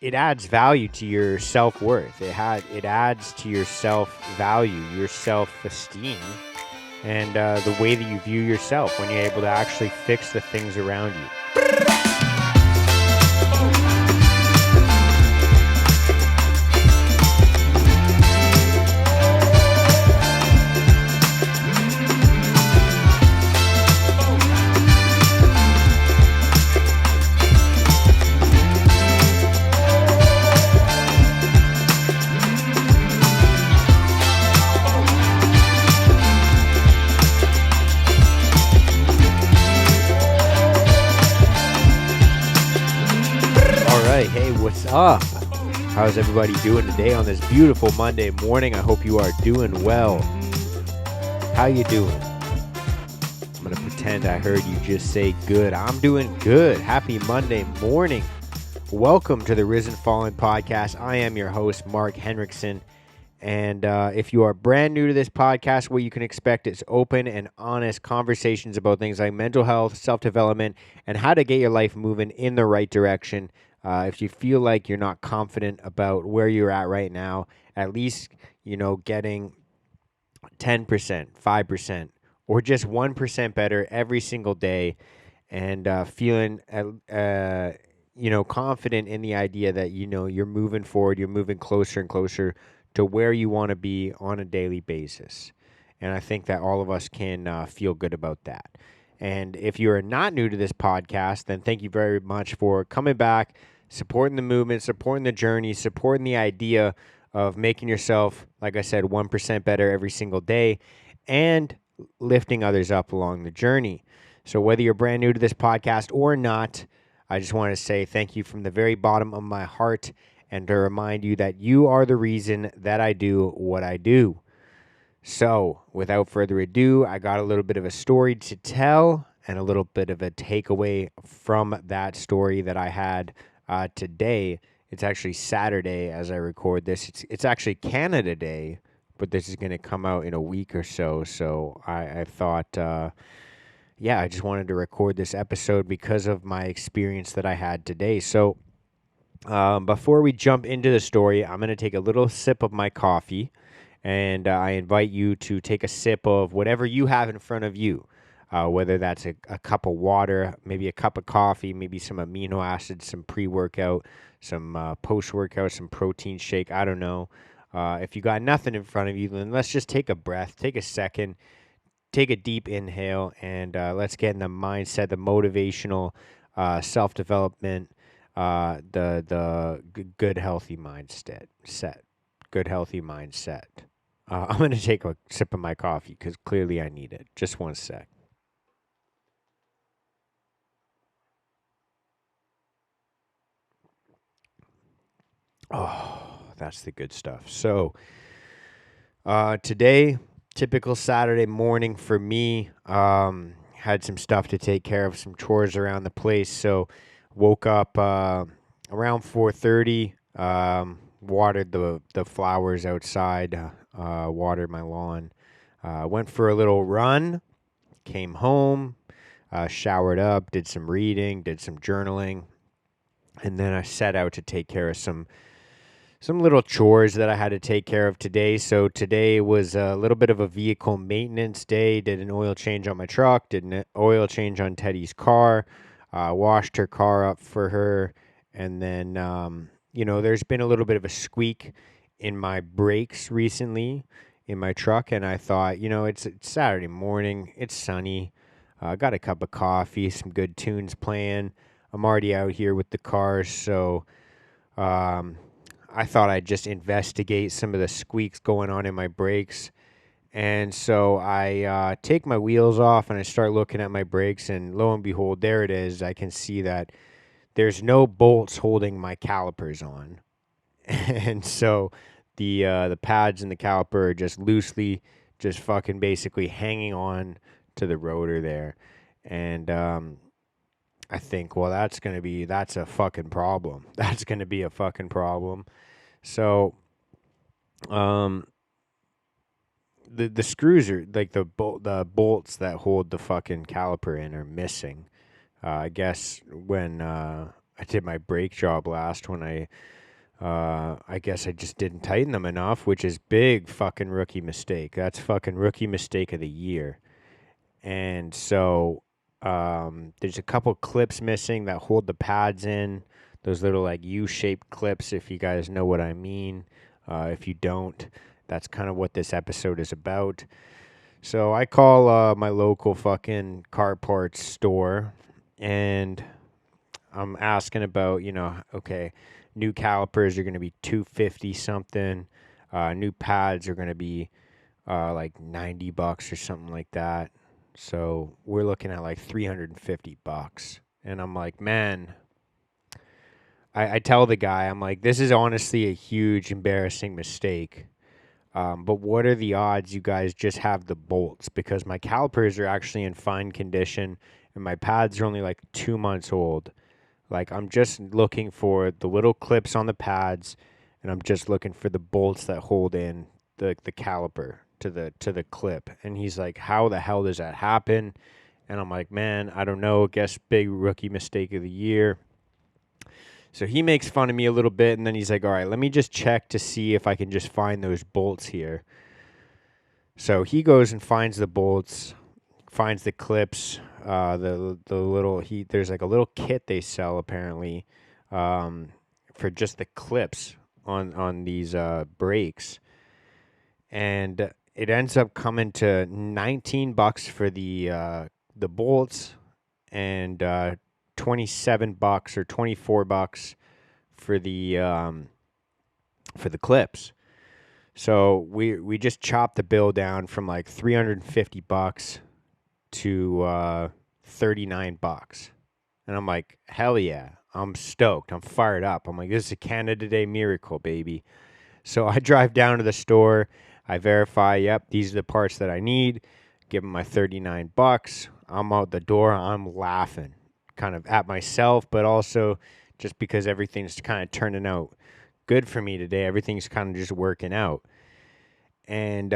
it adds value to your self-worth. It adds to your self-value, your self-esteem, and the way that you view yourself when you're able to actually fix the things around you. Hey, what's up? How's everybody doing today on this beautiful Monday morning? I hope you are doing well. How you doing? I'm going to pretend I heard you just say good. I'm doing good. Happy Monday morning. Welcome to the Risen Fallen podcast. I am your host, Mark Henriksen. And if you are brand new to this podcast, what you can expect is open and honest conversations about things like mental health, self-development, and how to get your life moving in the right direction. If you feel like you're not confident about where you're at right now, at least, getting 10%, 5%, or just 1% better every single day, and feeling, confident in the idea that, you're moving forward, you're moving closer and closer to where you want to be on a daily basis. And I think that all of us can feel good about that. And if you're not new to this podcast, then thank you very much for coming back, supporting the movement, supporting the journey, supporting the idea of making yourself, like I said, 1% better every single day, and lifting others up along the journey. So whether you're brand new to this podcast or not, I just want to say thank you from the very bottom of my heart, and to remind you that you are the reason that I do what I do. So, without further ado, I got a little bit of a story to tell and a little bit of a takeaway from that story that I had today. It's actually Saturday as I record this. It's actually Canada Day, but this is going to come out in a week or so. So, I thought, I just wanted to record this episode because of my experience that I had today. So, before we jump into the story, I'm going to take a little sip of my coffee. And I invite you to take a sip of whatever you have in front of you, whether that's a cup of water, maybe a cup of coffee, maybe some amino acids, some pre-workout, some post-workout, some protein shake. I don't know. If you got nothing in front of you, then let's just take a breath, take a second, take a deep inhale, and let's get in the mindset, the motivational self-development, the good, healthy mindset. Good, healthy mindset. I'm going to take a sip of my coffee because clearly I need it. Just one sec. Oh, that's the good stuff. So, today, typical Saturday morning for me, had some stuff to take care of, some chores around the place. So, woke up around 4:30, watered the flowers outside, watered my lawn, went for a little run, came home, showered up, did some reading, did some journaling, and then I set out to take care of some little chores that I had to take care of today. So today was a little bit of a vehicle maintenance day. Did an oil change on my truck, did an oil change on Teddy's car, washed her car up for her, and then there's been a little bit of a squeak in my brakes recently in my truck, and I thought, it's Saturday morning, it's sunny, got a cup of coffee, some good tunes playing. I'm already out here with the cars, so I thought I'd just investigate some of the squeaks going on in my brakes. And so I take my wheels off and I start looking at my brakes, and lo and behold, there it is. I can see that there's no bolts holding my calipers on. And so the pads and the caliper are just loosely, just fucking basically hanging on to the rotor there. And I think, well, that's a fucking problem. That's going to be a fucking problem. So the screws are, like, the bolts that hold the fucking caliper in are missing. I guess when I did my brake job last when I guess I just didn't tighten them enough, which is big fucking rookie mistake. That's fucking rookie mistake of the year. And so there's a couple clips missing that hold the pads in. Those little like U-shaped clips, if you guys know what I mean. If you don't, that's kind of what this episode is about. So I call my local fucking car parts store, and I'm asking about, okay, new calipers are going to be 250 something. New pads are going to be like $90 or something like that. So we're looking at like $350. And I'm like, man, I tell the guy, I'm like, this is honestly a huge embarrassing mistake. But what are the odds you guys just have the bolts? Because my calipers are actually in fine condition and my pads are only like 2 months old. Like, I'm just looking for the little clips on the pads, and I'm just looking for the bolts that hold in the caliper to the clip. And he's like, how the hell does that happen? And I'm like, man, I don't know. Guess big rookie mistake of the year. So he makes fun of me a little bit, and then he's like, all right, let me just check to see if I can just find those bolts here. So he goes and finds the bolts, finds the clips, the little there's like a little kit they sell apparently, for just the clips on these brakes, and it ends up coming to $19 for the bolts, and $27 or $24 for the clips. So we just chopped the bill down from like $350 to $39. And I'm like, hell yeah. I'm stoked. I'm fired up. I'm like, this is a Canada Day miracle, baby. So I drive down to the store. I verify, yep, these are the parts that I need. Give them my $39. I'm out the door. I'm laughing kind of at myself, but also just because everything's kind of turning out good for me today. Everything's kind of just working out. And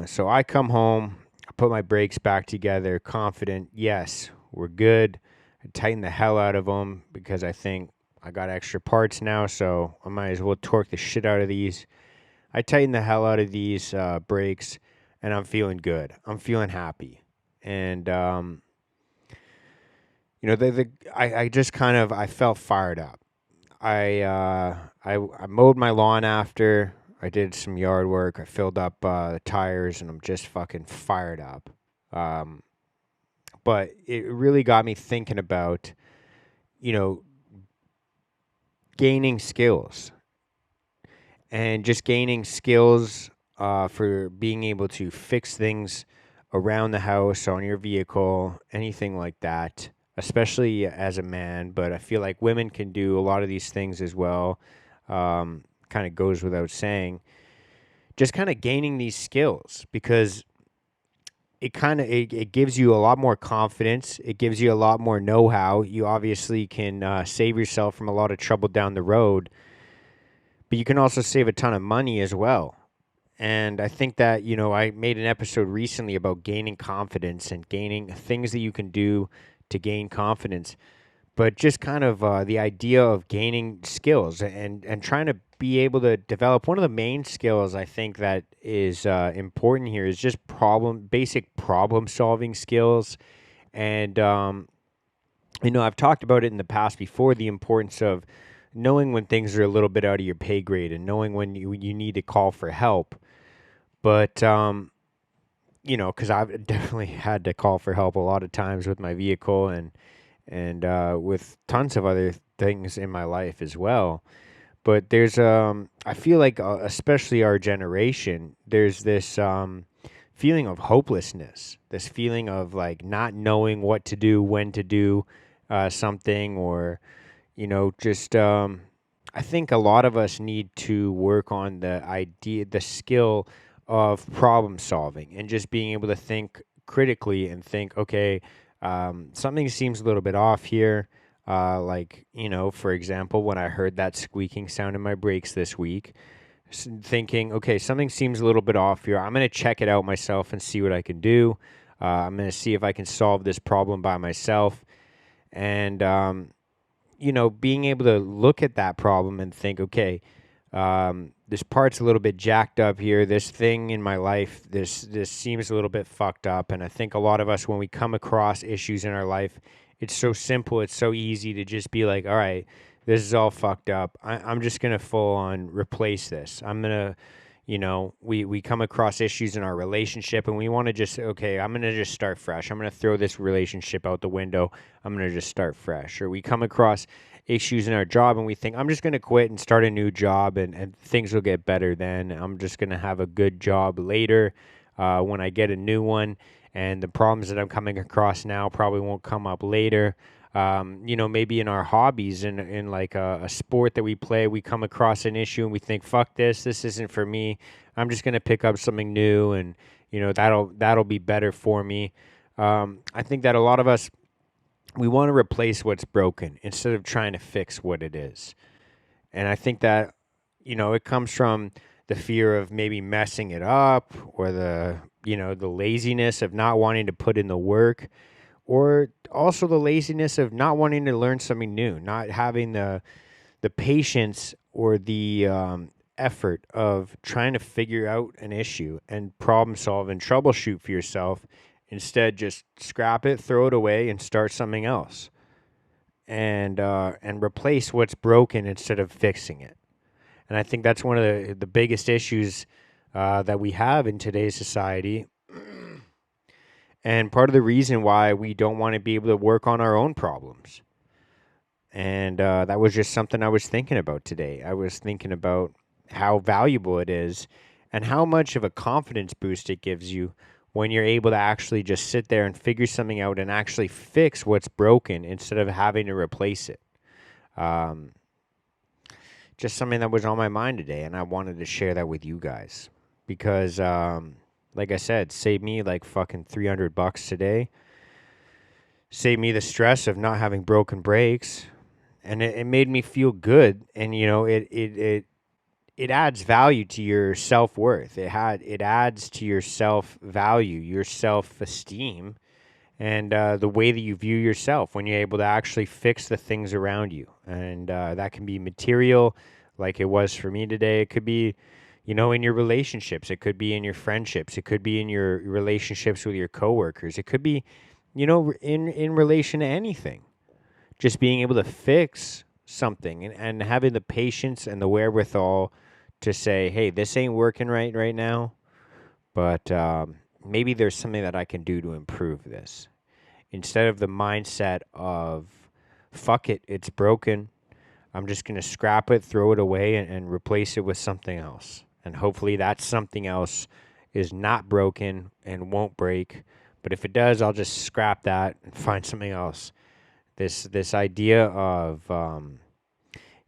so I come home. I put my brakes back together, confident, yes, we're good. I tighten the hell out of them because I think I got extra parts now, so I might as well torque the shit out of these. I tighten the hell out of these brakes, and I'm feeling good. I'm feeling happy. And, I just kind of, I felt fired up. I mowed my lawn after. I did some yard work. I filled up the tires, and I'm just fucking fired up. But it really got me thinking about, gaining skills and just gaining skills for being able to fix things around the house, on your vehicle, anything like that, especially as a man. But I feel like women can do a lot of these things as well. Kind of goes without saying. Just kind of gaining these skills because it gives you a lot more confidence. It gives you a lot more know-how. You obviously can save yourself from a lot of trouble down the road, but you can also save a ton of money as well. And I think that, I made an episode recently about gaining confidence and gaining things that you can do to gain confidence. But just kind of the idea of gaining skills and trying to be able to develop one of the main skills I think that is important here is just basic problem solving skills. And, I've talked about it in the past before, the importance of knowing when things are a little bit out of your pay grade and knowing when you need to call for help. But, because I've definitely had to call for help a lot of times with my vehicle and with tons of other things in my life as well. But there's, I feel like, especially our generation, there's this feeling of hopelessness, this feeling of like not knowing what to do, when to do something, or, just, I think a lot of us need to work on the skill of problem solving and just being able to think critically and think, okay, something seems a little bit off here. For example, when I heard that squeaking sound in my brakes this week, thinking, okay, something seems a little bit off here. I'm going to check it out myself and see what I can do. I'm going to see if I can solve this problem by myself. And, being able to look at that problem and think, okay, this part's a little bit jacked up here. This thing in my life, this seems a little bit fucked up. And I think a lot of us, when we come across issues in our life, it's so simple, it's so easy to just be like, all right, this is all fucked up. I'm just gonna full on replace this. I'm gonna, we come across issues in our relationship and we want to just, okay, I'm gonna just start fresh. I'm gonna throw this relationship out the window. I'm gonna just start fresh. Or we come across issues in our job and we think, I'm just going to quit and start a new job and things will get better then. I'm just going to have a good job later when I get a new one. And the problems that I'm coming across now probably won't come up later. Maybe in our hobbies, in like a sport that we play, we come across an issue and we think, fuck this isn't for me. I'm just going to pick up something new and, that'll be better for me. I think that a lot of us, we want to replace what's broken instead of trying to fix what it is. And I think that, it comes from the fear of maybe messing it up or the laziness of not wanting to put in the work, or also the laziness of not wanting to learn something new, not having the patience or the effort of trying to figure out an issue and problem solve and troubleshoot for yourself. Instead, just scrap it, throw it away, and start something else, and replace what's broken instead of fixing it. And I think that's one of the biggest issues that we have in today's society, and part of the reason why we don't want to be able to work on our own problems. And that was just something I was thinking about today. I was thinking about how valuable it is and how much of a confidence boost it gives you when you're able to actually just sit there and figure something out and actually fix what's broken instead of having to replace it. Just something that was on my mind today, and I wanted to share that with you guys because, like I said, saved me like fucking $300 today. Saved me the stress of not having broken brakes, and it made me feel good. And it adds value to your self-worth. It adds to your self-value, your self-esteem, and the way that you view yourself when you're able to actually fix the things around you. And that can be material, like it was for me today. It could be, in your relationships. It could be in your friendships. It could be in your relationships with your coworkers. It could be, in relation to anything. Just being able to fix something and having the patience and the wherewithal to say, hey, this ain't working right now, but maybe there's something that I can do to improve this. Instead of the mindset of, fuck it, it's broken. I'm just going to scrap it, throw it away, and replace it with something else. And hopefully that something else is not broken and won't break. But if it does, I'll just scrap that and find something else. This idea of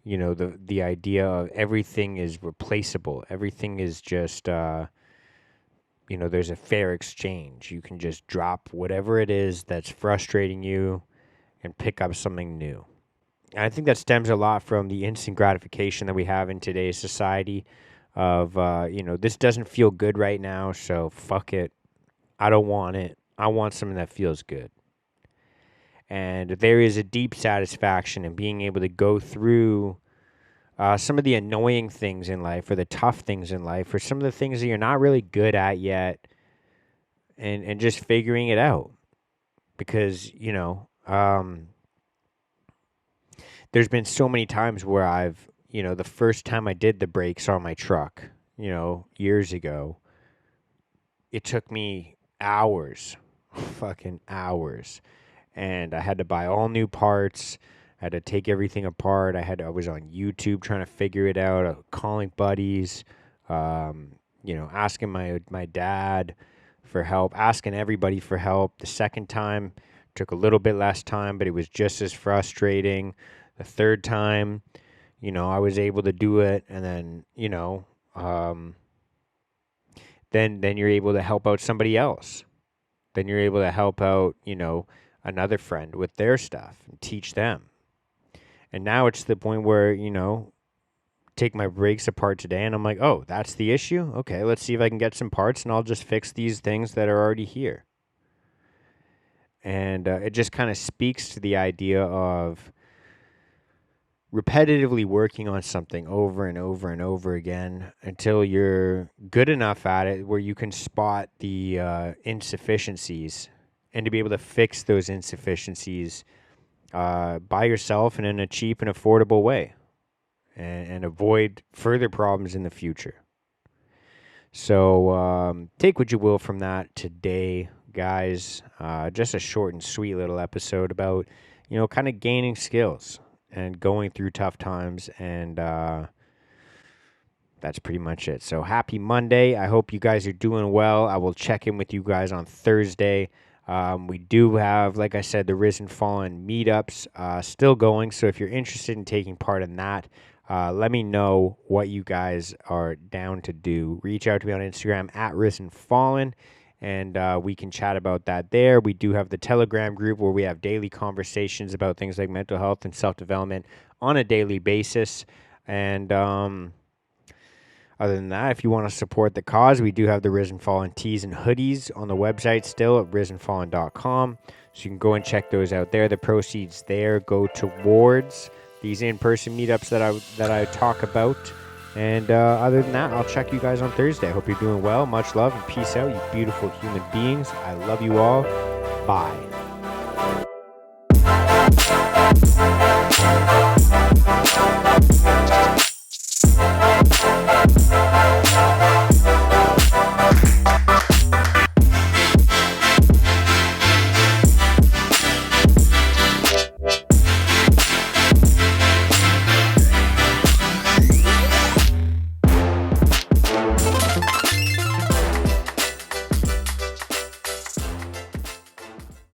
the idea of everything is replaceable. Everything is just there's a fair exchange. You can just drop whatever it is that's frustrating you and pick up something new. And I think that stems a lot from the instant gratification that we have in today's society of this doesn't feel good right now, so fuck it. I don't want it. I want something that feels good. And there is a deep satisfaction in being able to go through some of the annoying things in life or the tough things in life or some of the things that you're not really good at yet and just figuring it out. Because, there's been so many times where I've, the first time I did the brakes on my truck, years ago, it took me hours, fucking hours. And I had to buy all new parts. I had to take everything apart. I was on YouTube trying to figure it out, calling buddies, asking my dad for help, asking everybody for help. The second time took a little bit less time, but it was just as frustrating. The third time, I was able to do it, and then, then you're able to help out somebody else. Then you're able to help out, another friend with their stuff and teach them. And now it's to the point where, take my brakes apart today and I'm like, oh, that's the issue? Okay, let's see if I can get some parts and I'll just fix these things that are already here. And it just kind of speaks to the idea of repetitively working on something over and over and over again until you're good enough at it where you can spot the insufficiencies, and to be able to fix those insufficiencies by yourself and in a cheap and affordable way, and avoid further problems in the future. So take what you will from that today, guys. Just a short and sweet little episode about, kind of gaining skills and going through tough times. And that's pretty much it. So happy Monday. I hope you guys are doing well. I will check in with you guys on Thursday. We do have, like I said, the Risen Fallen meetups still going. So if you're interested in taking part in that, let me know what you guys are down to do. Reach out to me on Instagram at Risen Fallen, and we can chat about that there. We do have the Telegram group where we have daily conversations about things like mental health and self-development on a daily basis. And other than that, if you want to support the cause, we do have the Risen Fallen tees and hoodies on the website still at risenfallen.com. So you can go and check those out there. The proceeds there go towards these in-person meetups that I talk about. And other than that, I'll check you guys on Thursday. I hope you're doing well. Much love and peace out, you beautiful human beings. I love you all. Bye.